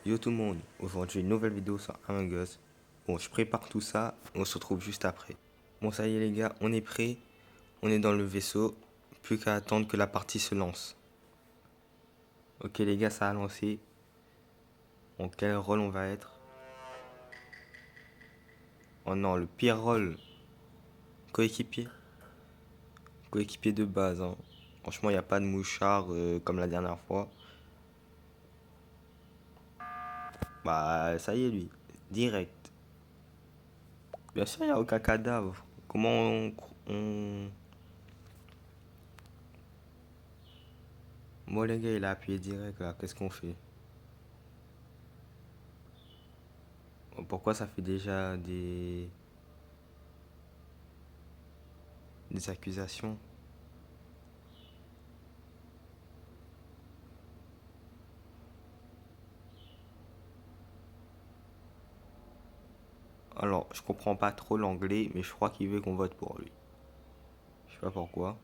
Yo tout le monde, aujourd'hui une nouvelle vidéo sur Among Us. Bon, je prépare tout ça, on se retrouve juste après. Bon, ça y est les gars, on est prêts, on est dans le vaisseau, plus qu'à attendre que la partie se lance. Ok les gars, ça a lancé. Bon, quel rôle on va être? Oh non, le pire rôle, coéquipier. Coéquipier de base, hein. Franchement, il n'y a pas de mouchard comme la dernière fois. Bah, ça y est lui, direct. Bien sûr, il n'y a aucun cadavre. Comment on... Bon les gars, il a appuyé direct là, qu'est-ce qu'on fait? Pourquoi ça fait déjà des accusations? Alors, je comprends pas trop l'anglais, mais je crois qu'il veut qu'on vote pour lui. Je sais pas pourquoi.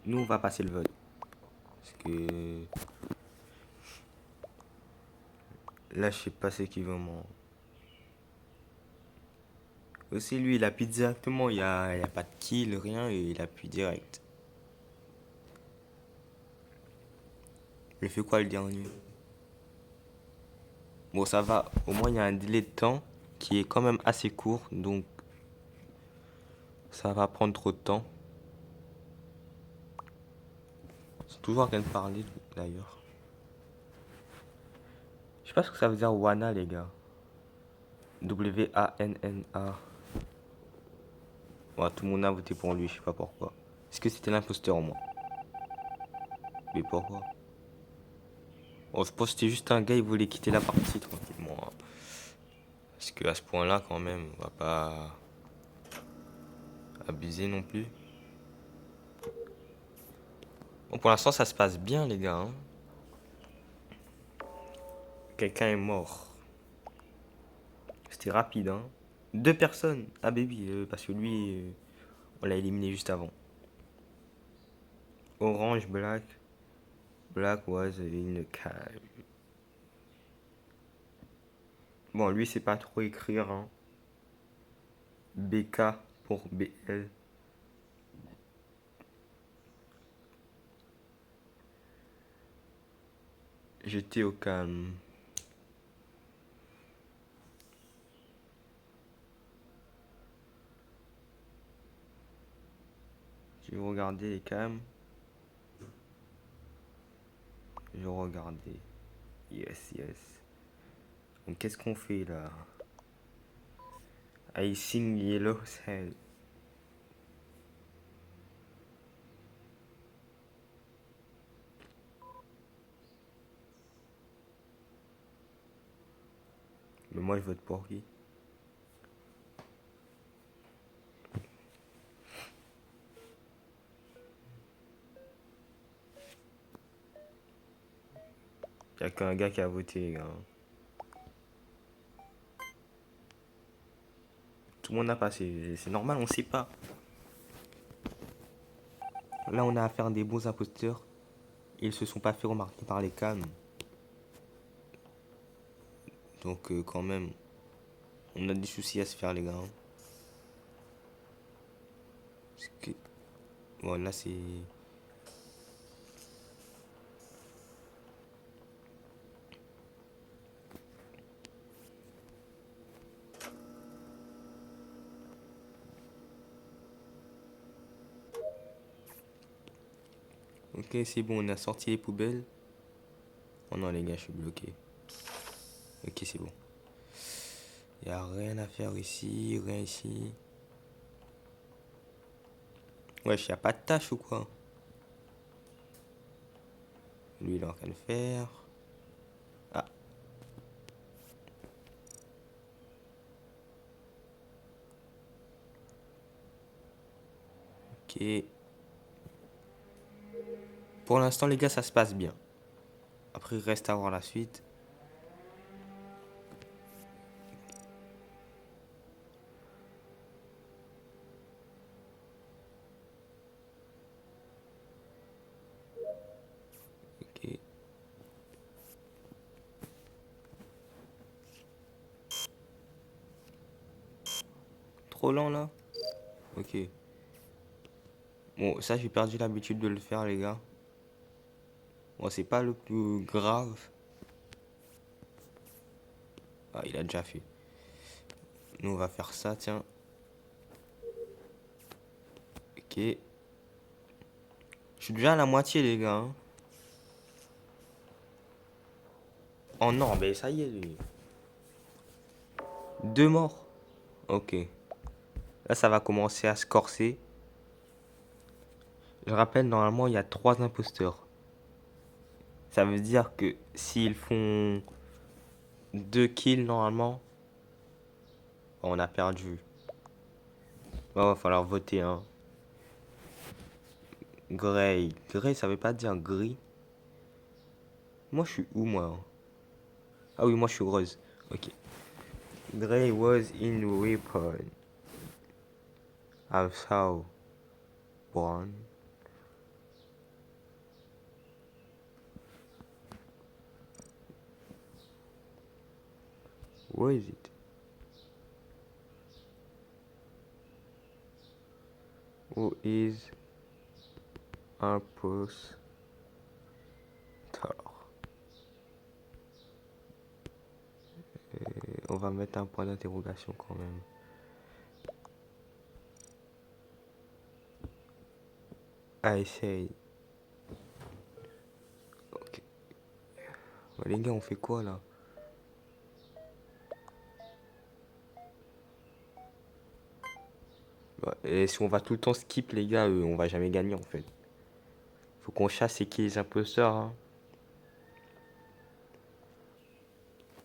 Nous, on va passer le vote. Parce que là, je sais pas ce qu'il veut, moi. Aussi, lui, il appuie directement. Il y a pas de kill, rien, et il appuie direct. Il fait quoi le dernier? Bon, ça va. Au moins, il y a un délai de temps qui est quand même assez court. Donc, ça va pas prendre trop de temps. Ils sont toujours en train de parler, d'ailleurs. Je sais pas ce que ça veut dire Wana, les gars. Wanna. Ouais, tout le monde a voté pour lui, je sais pas pourquoi. Est-ce que c'était l'imposteur en moi? Mais pourquoi? Oh, je pense que c'était juste un gars, il voulait quitter la partie tranquillement, hein. Parce que à ce point-là, quand même, on va pas abuser non plus. Bon, pour l'instant, ça se passe bien, les gars, hein. Quelqu'un est mort. C'était rapide, hein. Deux personnes. Ah, baby, parce que lui, on l'a éliminé juste avant. Orange, black. Black was in the cave. Bon, lui, c'est pas trop écrire, hein. BK pour BL. J'étais au calme. Je vais regarder les cams. Je vais regarder. Yes, yes. Donc qu'est-ce qu'on fait là? I sing yellow hell. Mais moi je vote pour qui? Y'a qu'un gars qui a voté, les gars. Tout le monde a passé. C'est normal, on sait pas. Là on a affaire à des bons imposteurs. Ils se sont pas fait remarquer par les cams. Donc quand même, on a des soucis à se faire les gars, hein. Parce que... Bon là c'est... Ok, c'est bon, on a sorti les poubelles. Oh non les gars, je suis bloqué. Ok, c'est bon. Y a rien à faire ici, rien ici. Wesh, y a pas de tâche ou quoi? Lui, il est en train de faire. Ah, ok. Pour l'instant, les gars, ça se passe bien. Après, il reste à voir la suite. trop lent là? Ok. Bon, ça j'ai perdu l'habitude de le faire les gars. Bon, c'est pas le plus grave. Ah, il a déjà fait. Nous on va faire ça, tiens. Ok. Je suis déjà à la moitié les gars, hein. Oh non, mais ça y est lui. Deux morts. Ok. Là ça va commencer à se corser. Je rappelle, normalement il y a trois imposteurs. Ça veut dire que s'ils font deux kills normalement, on a perdu. Oh, va falloir voter, hein. Grey. Grey, ça veut pas dire gris. Moi, je suis où, moi? Ah oui, moi, je suis rose. Ok. Grey was in weapon. I saw one. Where is it? Who is impostor? On va mettre un point d'interrogation quand même. I say. Ok. Bon, les gars, on fait quoi là? Bah, et si on va tout le temps skip, les gars, on va jamais gagner en fait. Faut qu'on chasse et qui les imposteurs, hein.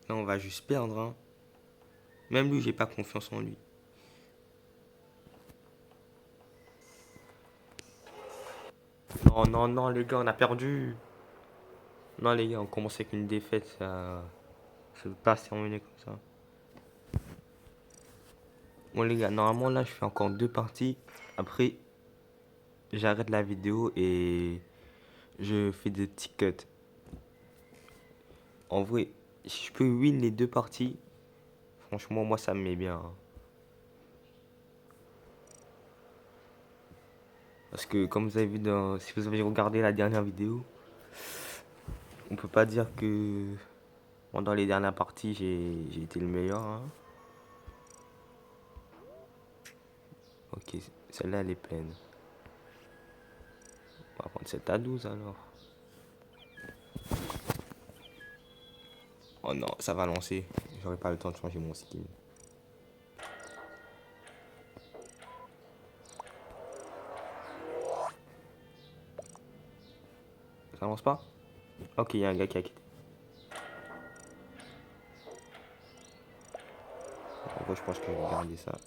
Là, on va juste perdre, hein. Même lui, j'ai pas confiance en lui. Non, non, non, les gars, on a perdu. Non, les gars, on commence avec une défaite, ça peut pas se terminer comme ça. Bon, les gars, normalement, là, je fais encore deux parties. Après, j'arrête la vidéo et je fais des petits cuts. En vrai, si je peux win les deux parties, franchement, moi, ça me met bien, hein. Parce que, comme vous avez vu si vous avez regardé la dernière vidéo, on peut pas dire que pendant les dernières parties, j'ai été le meilleur, hein. Ok, celle-là, elle est pleine. On va prendre cette à 12 alors. Oh non, ça va lancer. J'aurai pas le temps de changer mon skin. Ça lance pas? Ok, il y a un gars qui a quitté. En vrai, je pense que je vais garder ça.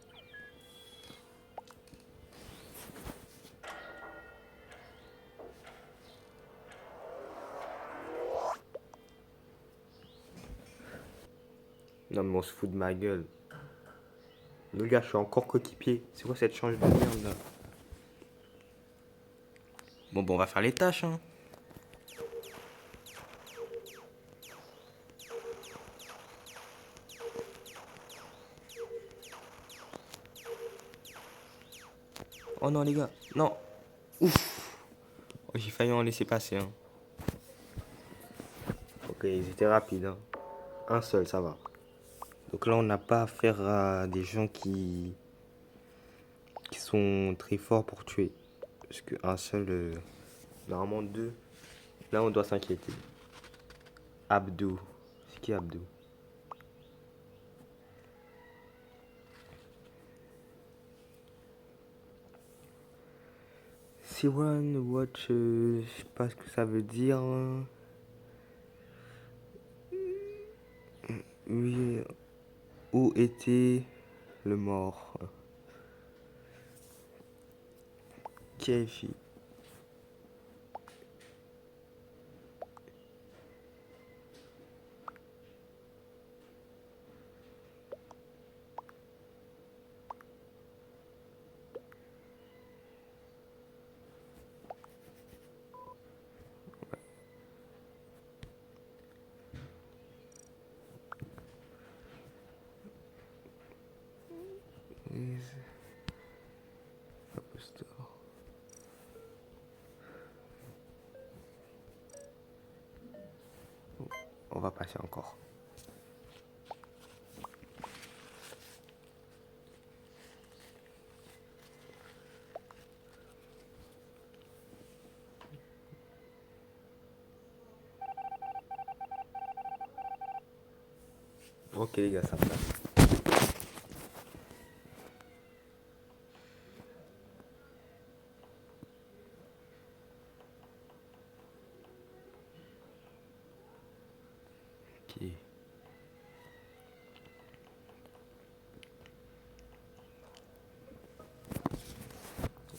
Non, mais on se fout de ma gueule. Le gars, je suis encore coéquipier. C'est quoi cette change de merde là? Bon, on va faire les tâches, hein. Oh non, les gars, non. Ouf. Oh, j'ai failli en laisser passer, hein. Ok, ils étaient rapides, hein. Un seul, ça va. Donc là, on n'a pas affaire à des gens qui sont très forts pour tuer. Parce qu'un seul, normalement deux. Là, on doit s'inquiéter. Abdou. C'est qui Abdou? C1 Watch, je sais pas ce que ça veut dire, hein. Oui, où était le mort? KFI. On va passer encore. Ok les gars, ça passe. Ok.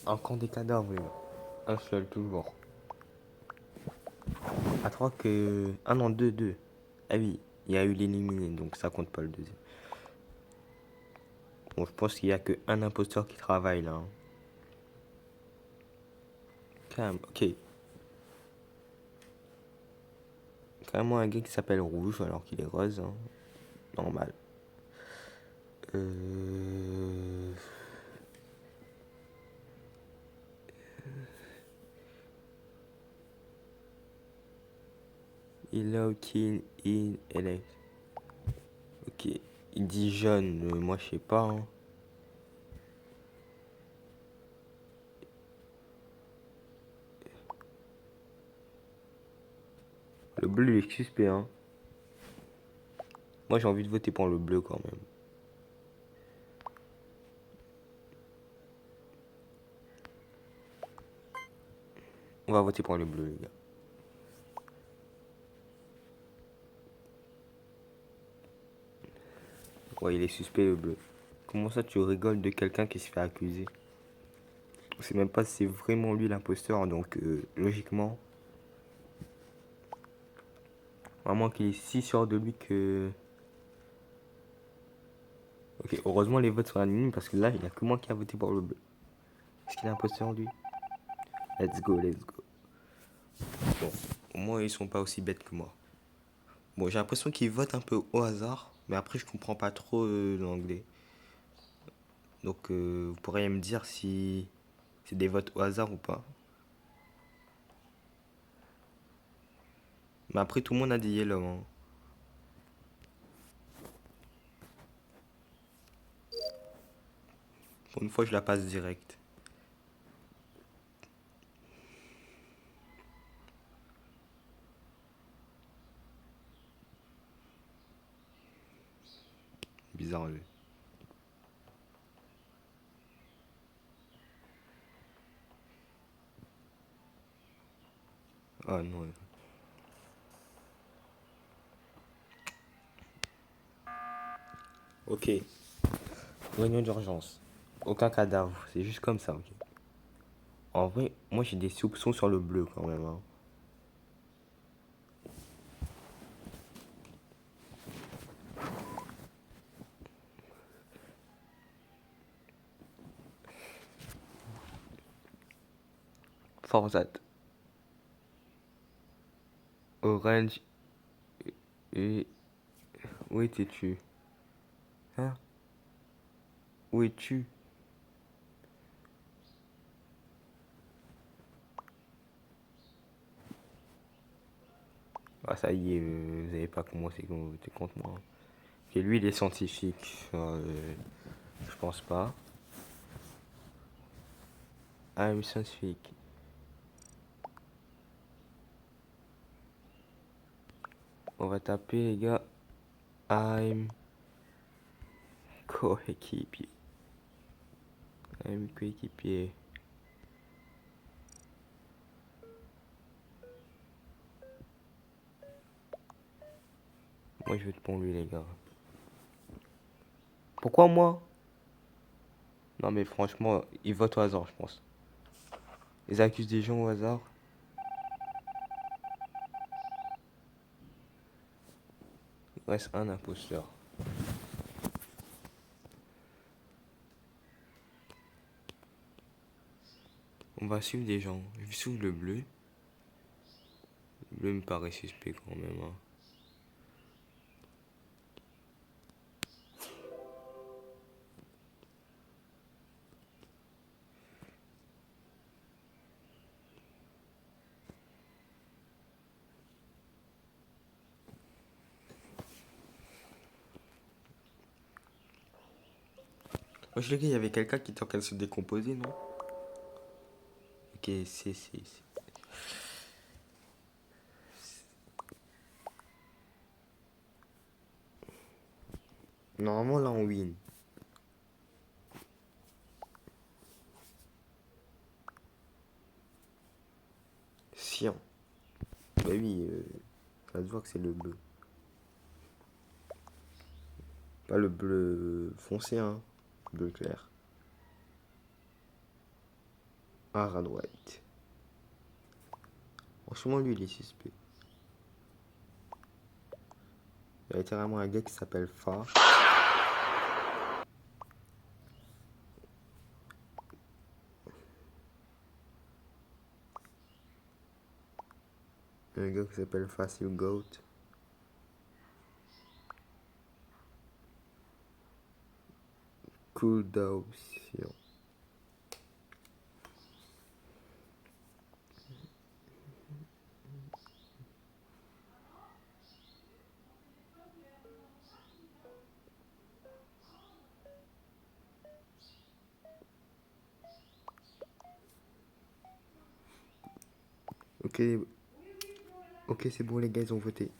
Encore des cadavres, les gars. Un seul, toujours. À 3 que... Ah non, deux. Ah oui, il y a eu l'éliminé, donc ça compte pas le deuxième. Bon, je pense qu'il y a que un imposteur qui travaille là. Hein. Calme, ok. Carrément un gars qui s'appelle Rouge alors qu'il est rose. Hein. Normal. Euh... Hello, kill in LA. Ok. Il dit jaune, moi je sais pas. Hein. Le bleu est suspect, hein. Moi j'ai envie de voter pour le bleu quand même. On va voter pour le bleu, les gars. Ouais, il est suspect le bleu. Comment ça tu rigoles de quelqu'un qui se fait accuser? On sait même pas si c'est vraiment lui l'imposteur, donc logiquement. Vraiment qu'il est si sûr de lui que... Ok, heureusement les votes sont anonymes parce que là, il n'y a que moi qui a voté pour le bleu. Est-ce qu'il est imposteur lui? Let's go, let's go. Bon, au moins ils sont pas aussi bêtes que moi. Bon, j'ai l'impression qu'ils votent un peu au hasard, mais après je comprends pas trop l'anglais. Donc vous pourriez me dire si c'est des votes au hasard ou pas. Mais après tout le monde a dit yellow. Hein. Pour une fois je la passe direct. Bizarre lui. Ah non. Ok. Réunion d'urgence. Aucun cadavre. C'est juste comme ça, ok. En vrai, moi j'ai des soupçons sur le bleu quand même. Hein. Forzat. Orange. Et... Où étais-tu? Hein? Où es-tu? Ah ça y est, vous avez pas commencé quand vous votez contre moi. Ok, lui il est scientifique. Je pense pas. Ah oui, scientifique. On va taper les gars. I'm coéquipier. I'm coéquipier. Moi je vais te pour lui les gars. Pourquoi moi? Non mais franchement, ils votent au hasard je pense. Ils accusent des gens au hasard. Il reste un imposteur. On va suivre des gens. Je suivre le bleu. Le bleu me paraît suspect quand même. Hein. Wesh les gars, il y avait quelqu'un qui était en train de se décomposer, non? Ok, c'est. Normalement là on win. Cyan. Bah oui, ça se voit que c'est le bleu. Pas le bleu foncé, hein. Bleu clair. Ah, red white. Franchement, lui, il est suspect. Il y a littéralement un gars qui s'appelle Fa. Un gars qui s'appelle Facile Goat. Cool Down. Ok, ok, c'est bon les gars, ils ont voté.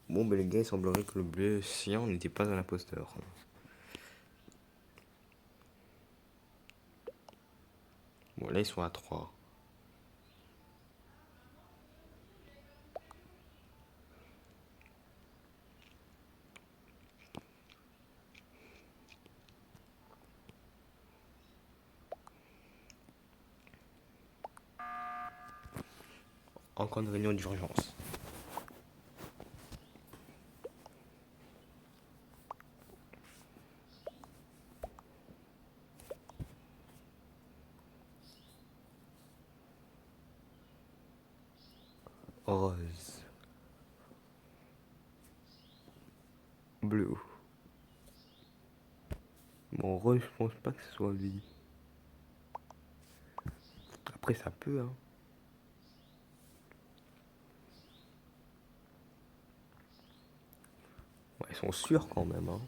Bon, ben les gars, il semblerait que le bleu cyan n'était pas un imposteur. Bon, là, ils sont à 3. Encore une réunion d'urgence. Rose. Bleu. Bon, rose, je pense pas que ce soit lui. Après, ça peut, hein. Ouais, ils sont sûrs quand même, hein.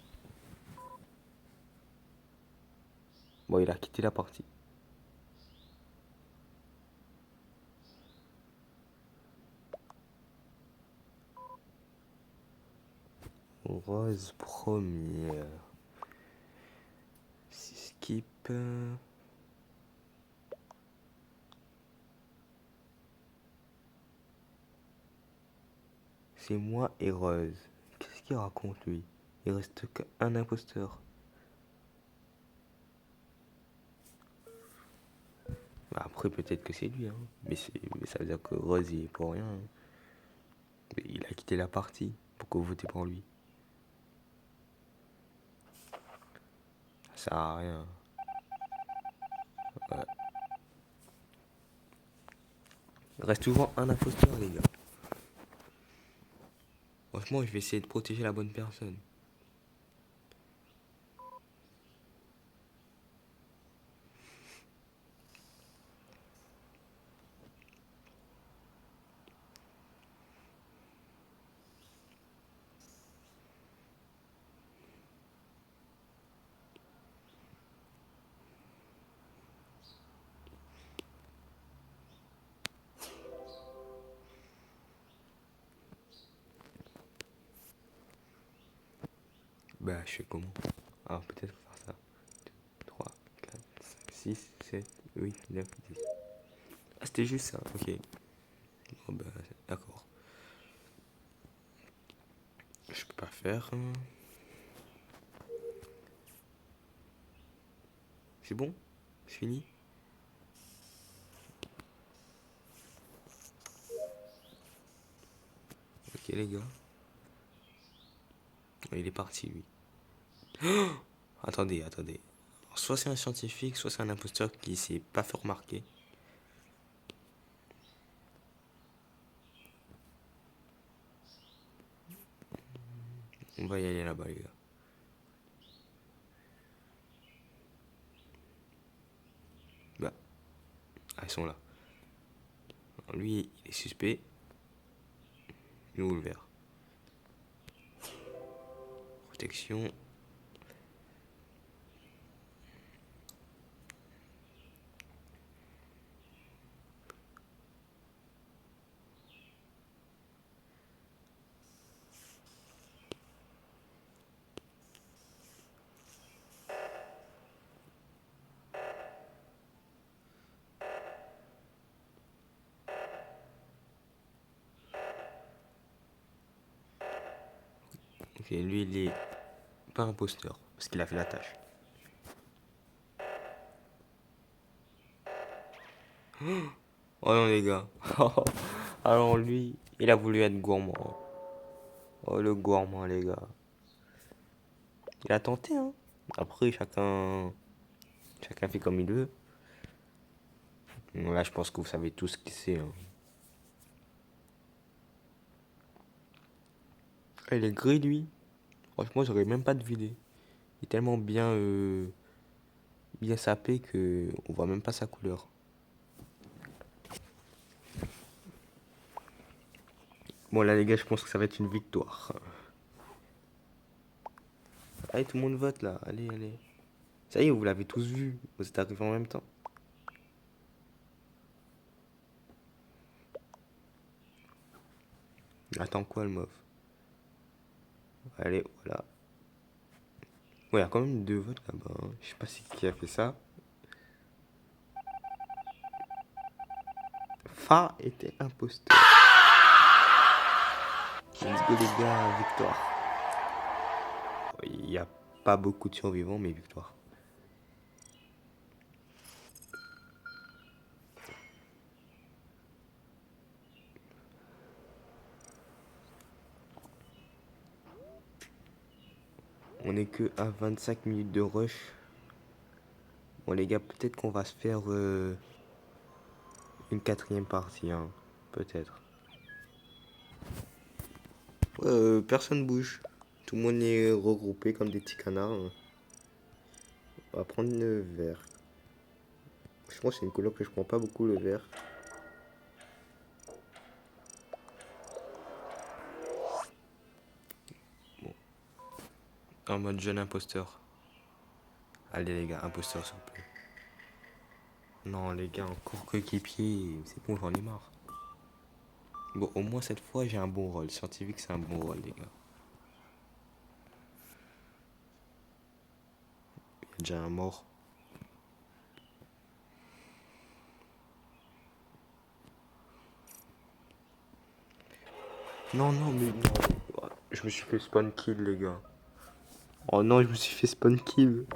Bon, il a quitté la partie. Rose première. Skip. C'est moi et Rose. Qu'est-ce qu'il raconte lui? Il reste qu'un imposteur. Bah, après, peut-être que c'est lui, hein. Mais ça veut dire que Rose, il est pour rien, hein. Mais il a quitté la partie. Pourquoi vous votez pour lui? Ça sert à rien. Ouais. Il reste toujours un imposteur, les gars. Franchement, je vais essayer de protéger la bonne personne. Bah, je fais comment? Ah, peut-être faire ça. 3, 4, 5, 6, 7, 8, 9, 10. Ah, c'était juste ça, ok. Bon, bah, d'accord. Je peux pas faire, hein. C'est bon? C'est fini? Ok, les gars. Il est parti, lui. Attendez, attendez. Soit c'est un scientifique, soit c'est un imposteur qui s'est pas fait remarquer. On va y aller là-bas, les gars. Bah, sont là. Alors, lui, il est suspect. Nous, le vert. Protection. Ok, lui, il est pas imposteur, parce qu'il a fait la tâche. Oh non, les gars. Alors lui, il a voulu être gourmand. Oh, le gourmand, les gars. Il a tenté, hein. Après, chacun fait comme il veut. Là, je pense que vous savez tout ce qu'il sait, hein. Ah, il est gris, lui. Franchement, j'aurais même pas deviné. Il est tellement bien sapé que on voit même pas sa couleur. Bon, là, les gars, je pense que ça va être une victoire. Allez, tout le monde vote, là. Allez, allez. Ça y est, vous l'avez tous vu. Vous êtes arrivés en même temps. Attends quoi, le mof? Allez, voilà. Ouais, il y a quand même 2 votes là-bas, hein. Je sais pas qui a fait ça. Fa était imposteur. Let's go, les gars, victoire. Il n'y a pas beaucoup de survivants, mais victoire. On est que à 25 minutes de rush. Bon, les gars, peut-être qu'on va se faire une 4e partie, hein. Peut-être. Ouais, personne bouge. Tout le monde est regroupé comme des petits canards, hein. On va prendre le vert. Je pense que c'est une couleur que je prends pas beaucoup, le vert. Bon. En mode jeune imposteur. Allez, les gars, imposteur, s'il vous plaît. Non, les gars, encore coéquipier. C'est bon, j'en ai marre. Bon, au moins cette fois, j'ai un bon rôle. Scientifique, c'est un bon rôle, les gars. Il y a déjà un mort. Non, non, mais non. Je me suis fait spawn kill, les gars. Oh non, je me suis fait spawn kill.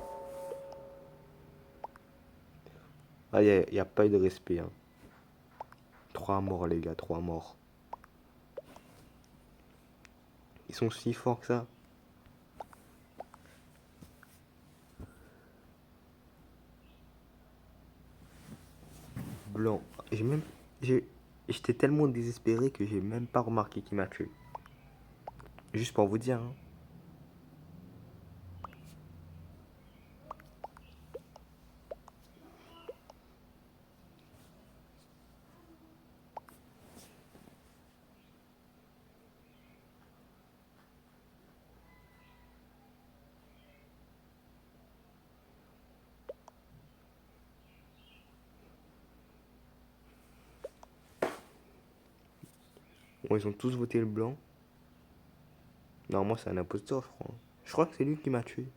Ah, y a pas eu de respect, hein. 3 morts, les gars, 3 morts. Ils sont si forts que ça. Blanc. J'ai même. J'étais tellement désespéré que j'ai même pas remarqué qui m'a tué. Juste pour vous dire, hein. Bon, ils ont tous voté le blanc. Non, moi, c'est un imposteur, je crois. Je crois que c'est lui qui m'a tué.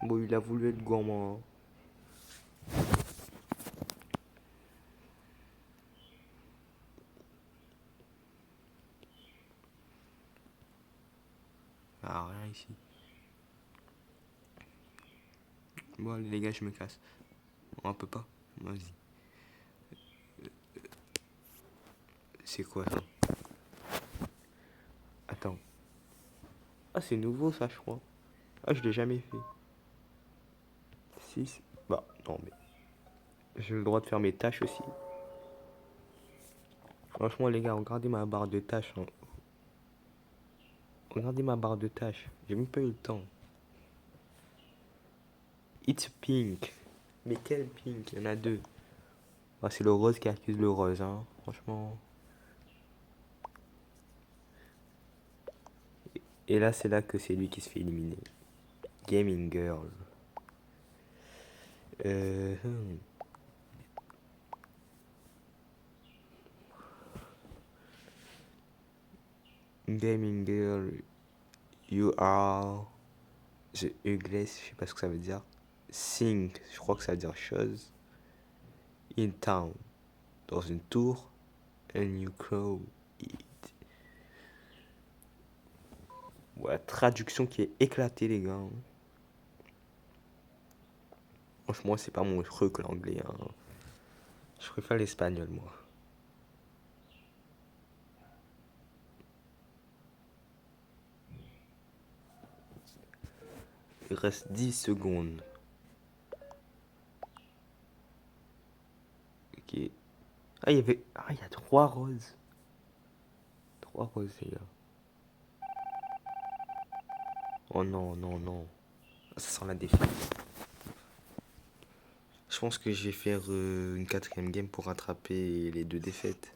Bon, il a voulu être gourmand, hein. Ah, rien ici. Bon, allez, les gars, je me casse. On peut pas. Vas-y. C'est quoi ça? Attends. Ah, c'est nouveau ça, je crois. Ah, je l'ai jamais fait. 6. Bah, non, mais. J'ai le droit de faire mes tâches aussi. Franchement, les gars, regardez ma barre de tâches, hein. Regardez ma barre de tâches. J'ai même pas eu le temps. It's pink. Mais quel pink? Il y en a deux. Ah, c'est le rose qui accuse le rose, hein. Franchement. Et là, c'est là que c'est lui qui se fait éliminer. Gaming Girl. Euh... hmm. Gaming Girl, you are the ugliest, je sais pas ce que ça veut dire. Sing, je crois que ça veut dire chose. In town, dans une tour. And you crow it. Ouais, traduction qui est éclatée, les gars. Franchement, c'est pas mon truc l'anglais, hein. Je préfère l'espagnol, moi. Il reste 10 secondes. Ok. Ah, il y a 3 roses. 3 roses, les gars. Oh non, non, non. Ça sent la défaite. Je pense que je vais faire une quatrième game pour rattraper les 2 défaites.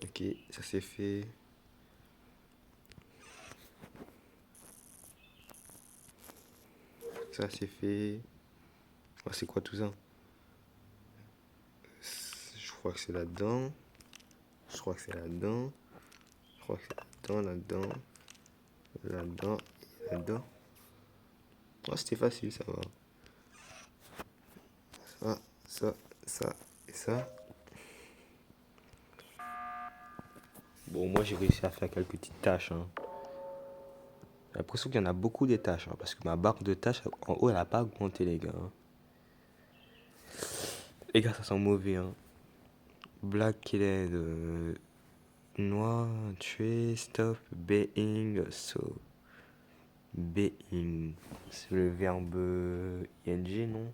Ok, ça c'est fait. Ça c'est fait. Oh, c'est quoi tout ça? Je crois que c'est là-dedans. Je crois que c'est là-dedans. Je crois que c'est là-dedans, là-dedans. Là-dedans. Là-dedans. Oh, c'était facile, ça va. Ça et ça. Bon, moi j'ai réussi à faire quelques petites tâches, hein. J'ai l'impression qu'il y en a beaucoup des tâches, hein, parce que ma barre de tâches en haut elle a pas augmenté, les gars, hein. Les gars, ça sent mauvais, hein. Black Killer de noir, tuer, stop, being, so. Being. C'est le verbe ing, non?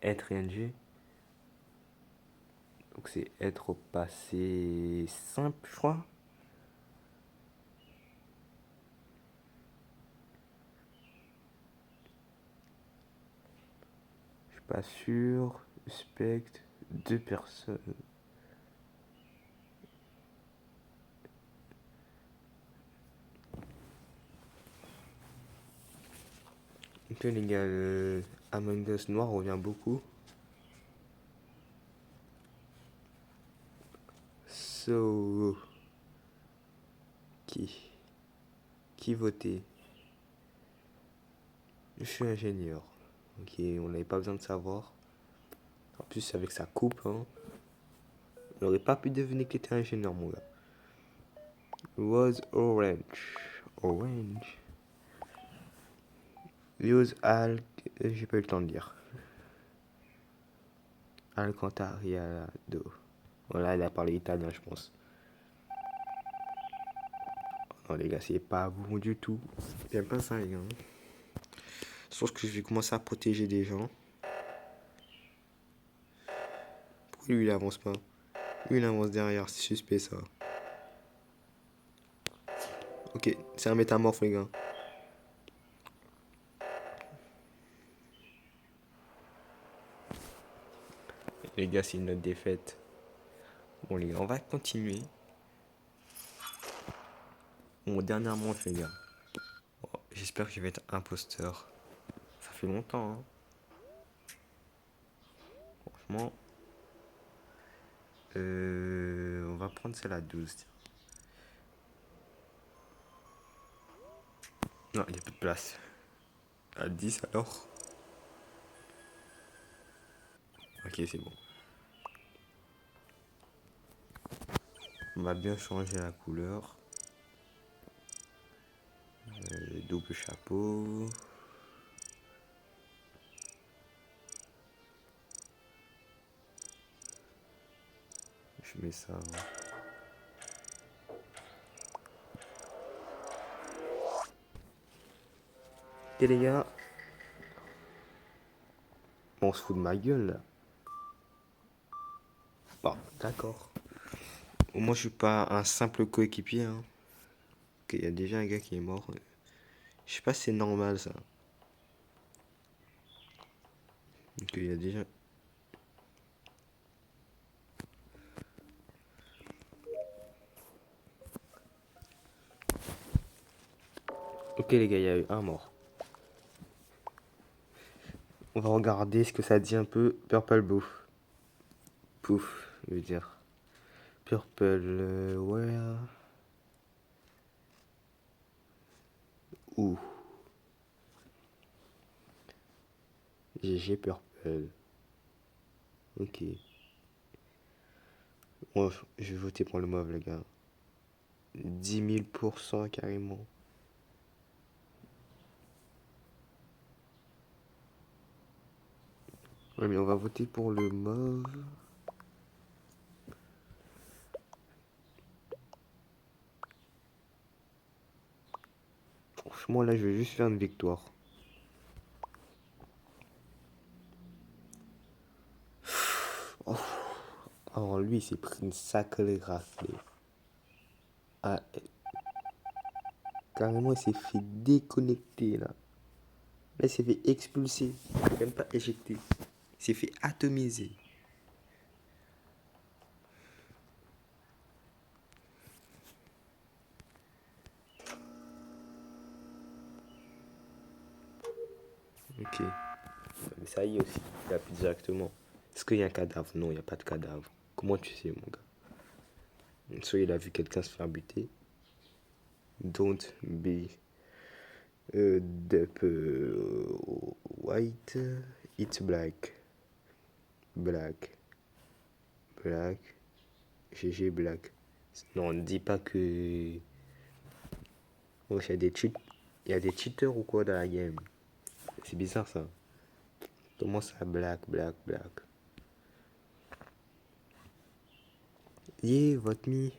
Être ing. Donc c'est être au passé simple, je crois. Je suis pas sûr. Suspect, 2 personnes. Ok les gars, le Among Us noir revient beaucoup. So, qui Qui votait? Je suis ingénieur. Ok, on n'avait pas besoin de savoir. En plus, avec sa coupe, hein, on n'aurait pas pu deviner qu'il était ingénieur, mon gars. Was orange. Orange. Use Al. J'ai pas eu le temps de lire. Alcantariado. Voilà, il a parlé italien, je pense. Non, les gars, c'est pas bon du tout. J'aime pas ça, les gars. Je pense que je vais commencer à protéger des gens. Pourquoi lui, il avance pas? Lui, il avance derrière, c'est suspect, ça. Ok, c'est un métamorphe, les gars. Les gars, c'est une autre défaite. Bon, les gars, on va continuer. Bon, dernière manche, les gars. Oh, j'espère que je vais être imposteur. Ça fait longtemps, hein. Franchement. On va prendre celle à 12. Tiens. Non, il n'y a plus de place. À 10 alors. Ok, c'est bon. On va bien changer la couleur. Double chapeau. Je mets ça. Et les gars, on se fout de ma gueule là. Bon, d'accord. Au moins, je suis pas un simple coéquipier, hein. Ok, il y a déjà un gars qui est mort. Je sais pas si c'est normal ça. Donc il y a déjà... Ok les gars, il y a eu un mort. On va regarder ce que ça dit un peu. Purple Boof. Pouf, je veux dire. Purple, where? Où? GG Purple. Ok. Moi, je vais voter pour le mauve, les gars. 10 000% carrément. Ouais, mais on va voter pour le mauve. Franchement, là, je vais juste faire une victoire. Oh. Alors, lui, il s'est pris une sacrée raflée. Ah, carrément, il s'est fait déconnecter, là. Là, il s'est fait expulser. Même pas éjecter. Il s'est fait atomiser. Ok. Mais ça y est aussi. Il a plus directement. Est-ce qu'il y a un cadavre? Non, il n'y a pas de cadavre. Comment tu sais, mon gars? Soit il a vu quelqu'un se faire buter. Don't be the white. It's black. Black. Black. GG black. Non, ne dis pas que... Oh, il y a des il y a des cheaters ou quoi dans la game? C'est bizarre ça. Comment ça, black, black, black? Yeah, vote me.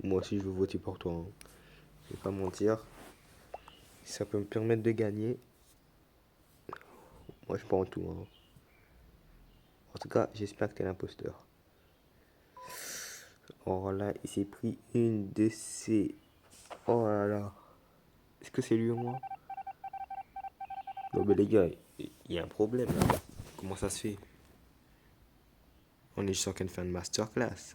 Moi aussi, je veux voter pour toi, hein. Je vais pas mentir. Si ça peut me permettre de gagner, moi je prends tout, hein. En tout cas, j'espère que t'es l'imposteur. Oh là, il s'est pris une de ces... Oh là là. Est-ce que c'est lui ou moi? Non mais les gars, il y a un problème là. Comment ça se fait? On est juste en train de faire une masterclass.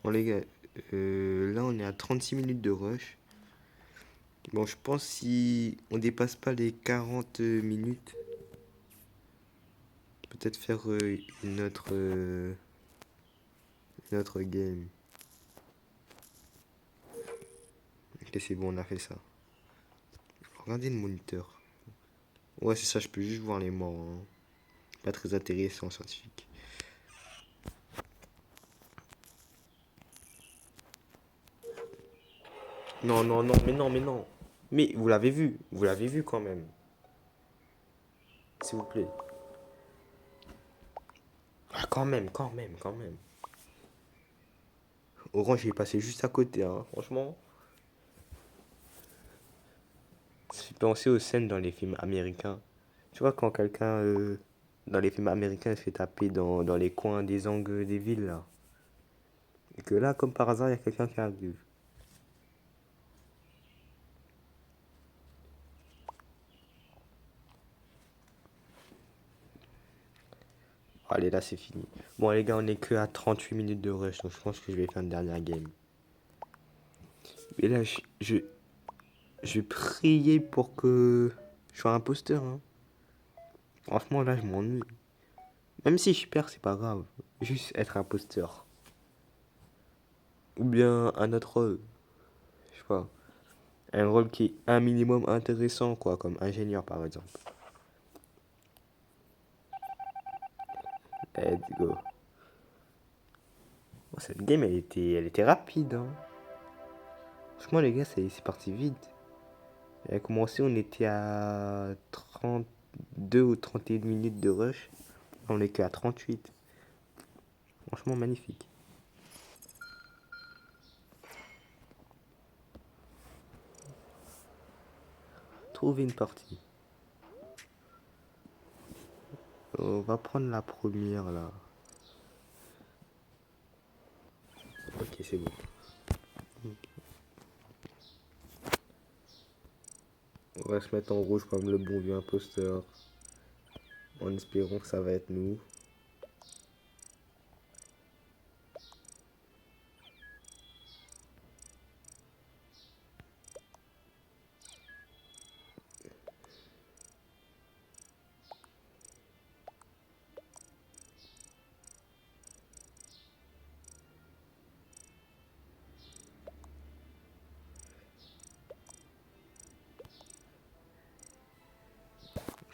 Bon les gars, là on est à 36 minutes de rush. Bon, je pense si on dépasse pas les 40 minutes, peut-être faire une autre game. Ok, c'est bon, on a fait ça. Regardez le moniteur. Ouais, c'est ça, je peux juste voir les morts, hein. Pas très intéressant, scientifique. Non, non, non, mais non, mais non. Mais vous l'avez vu quand même. S'il vous plaît. Ah, quand même, quand même, quand même. Orange, il est passé juste à côté, hein, franchement. Ça fait penser aux scènes dans les films américains. Tu vois, quand quelqu'un, dans les films américains, se fait taper dans les coins des angles des villes, là. Et que là, comme par hasard, il y a quelqu'un qui arrive. Allez, là, c'est fini. Bon, les gars, on est que à 38 minutes de rush, donc je pense que je vais faire une dernière game. Mais là, je vais prier pour que je sois imposteur, hein. Franchement, là, je m'ennuie. Même si je perds, c'est pas grave. Juste être imposteur. Ou bien un autre rôle. Je sais pas. Un rôle qui est un minimum intéressant, quoi. Comme ingénieur, par exemple. Let's go. Bon, cette game, elle était rapide, hein. Franchement, les gars, c'est parti vite. Elle a commencé, on était à 32 ou 31 minutes de rush. On est qu'à 38. Franchement, magnifique. Trouver une partie. On va prendre la première, là. Ok, c'est bon. On va se mettre en rouge comme le bon vieux imposteur. En espérant que ça va être nous.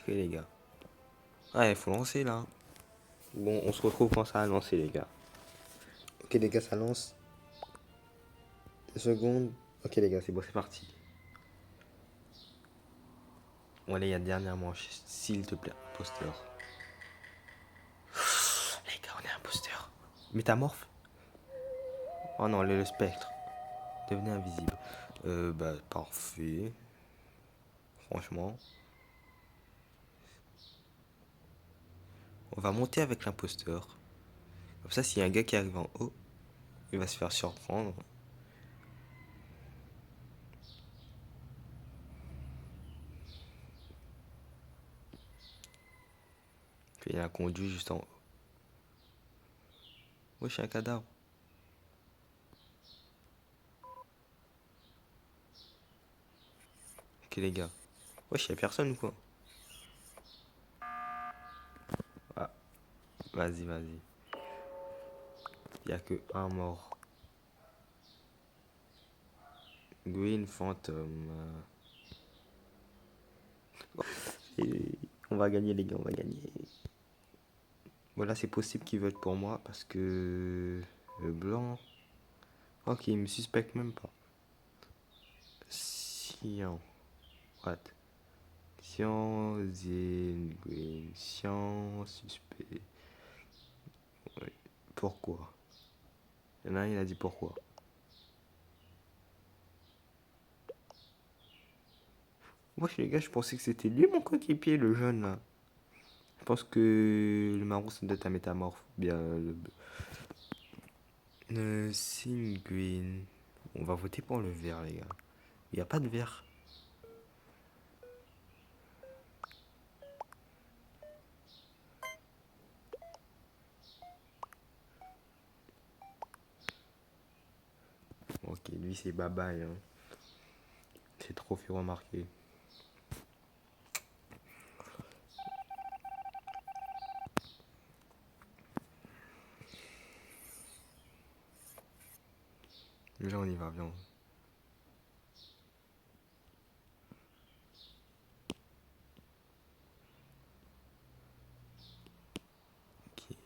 Ok les gars. Ah, il faut lancer là. Bon, on se retrouve quand ça a lancé les gars. Ok les gars, ça lance. Une seconde. Ok les gars, c'est bon, c'est parti. Bon allez, il y a dernière manche. S'il te plaît, imposteur. Les gars, on est imposteur. Métamorphe. Oh non, le spectre. Devenez invisible. Bah, parfait. Franchement. On va monter avec l'imposteur. Comme ça, s'il y a un gars qui arrive en haut, il va se faire surprendre. Puis il y a un conduit juste en haut. Ouais, je suis un cadavre. Ok, les gars. Wesh, y'a personne ou quoi? Ah, vas-y, vas-y. Y'a que un mort. Green Phantom. Et on va gagner, les gars, on va gagner. Voilà, c'est possible qu'il vote pour moi parce que le blanc. Ok, il me suspecte même pas. Cyan. What? Cyan, Zin, Green, Cyan, suspect. Ouais. Pourquoi? Il y en a un, il a dit pourquoi. Moi, les gars, je pensais que c'était lui mon coéquipier, le jeune là. Je pense que le marron, ça doit être un métamorphe. Bien, le Green. On va voter pour le vert, les gars. Il n'y a pas de vert. Ok, lui, c'est bye-bye. Hein. C'est trop fait remarquer. Là, on y va, viens. Ok.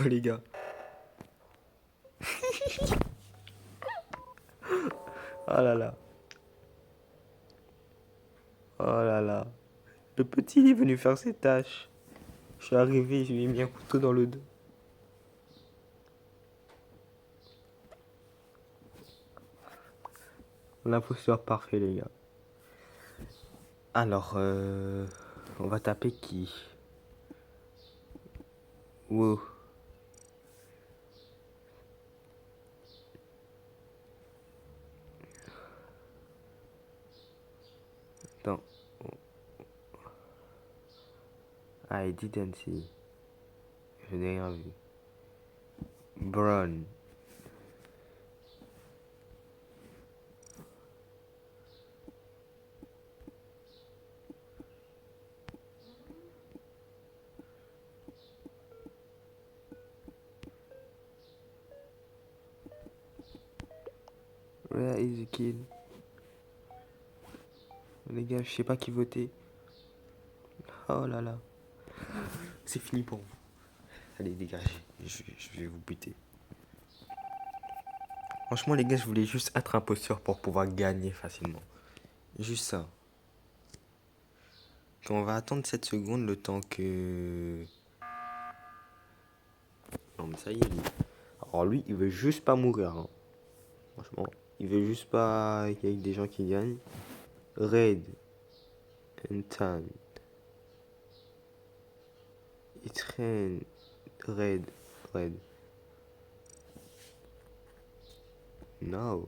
Les gars. Oh là là. Oh là là. Le petit, il est venu faire ses tâches. Je suis arrivé, je lui ai mis un couteau dans le dos. L'imposteur parfait, les gars. Alors, on va taper qui? Wow. Attends. I didn't see. Je n'ai rien vu. Brown. Where is the kid? Les gars, je sais pas qui voter. Oh là là. C'est fini pour vous. Allez, dégagez. Je vais vous buter. Franchement, les gars, je voulais juste être imposteur pour pouvoir gagner facilement. Juste ça. On va attendre 7 secondes le temps que... Non mais ça y est, lui. Alors lui, il veut juste pas mourir, hein. Franchement, il veut juste pas qu'il y ait des gens qui gagnent. Red and tan. It's red. Red. Red. No.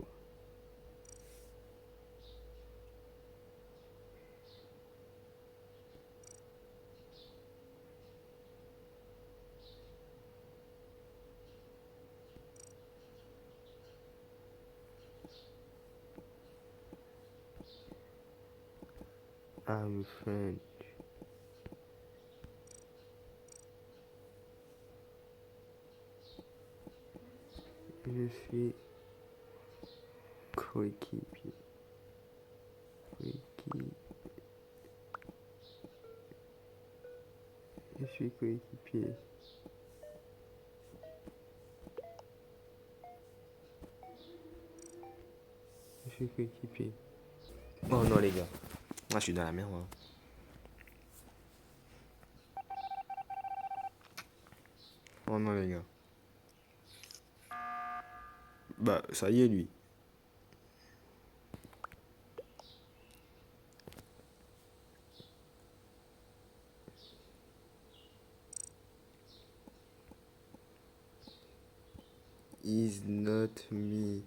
I'm French. Je suis coéquipier. Je suis coéquipier. Je suis coéquipier. Oh non les gars. Moi je suis dans la merde. Hein. Oh non les gars. Bah ça y est lui. Is not me.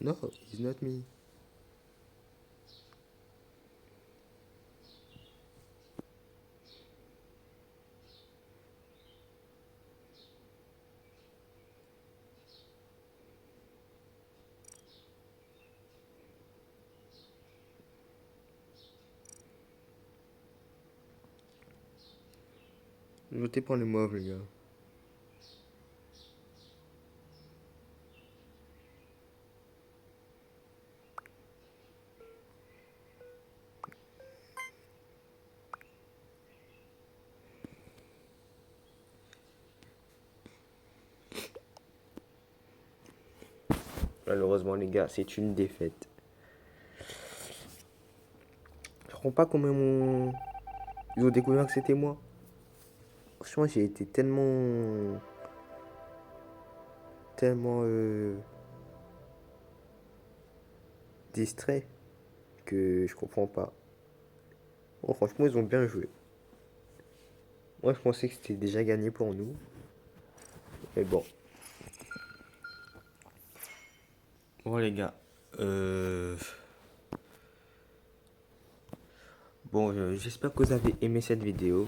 No, it's not me. Votez pour les mauves les gars. Malheureusement les gars, c'est une défaite. Je comprends pas comment ils ont découvert que c'était moi. Franchement, j'ai été tellement distrait que je comprends pas. Bon, franchement, ils ont bien joué. Moi, je pensais que c'était déjà gagné pour nous. Mais bon. Bon, les gars. Bon, j'espère que vous avez aimé cette vidéo.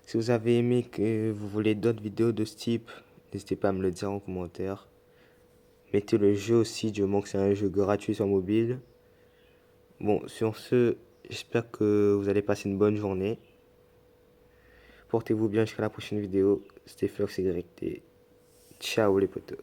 Si vous avez aimé, que vous voulez d'autres vidéos de ce type, n'hésitez pas à me le dire en commentaire. Mettez le jeu aussi, du moment que c'est un jeu gratuit sur mobile. Bon, sur ce, j'espère que vous allez passer une bonne journée. Portez-vous bien jusqu'à la prochaine vidéo. C'était FlexYT. Ciao les potos.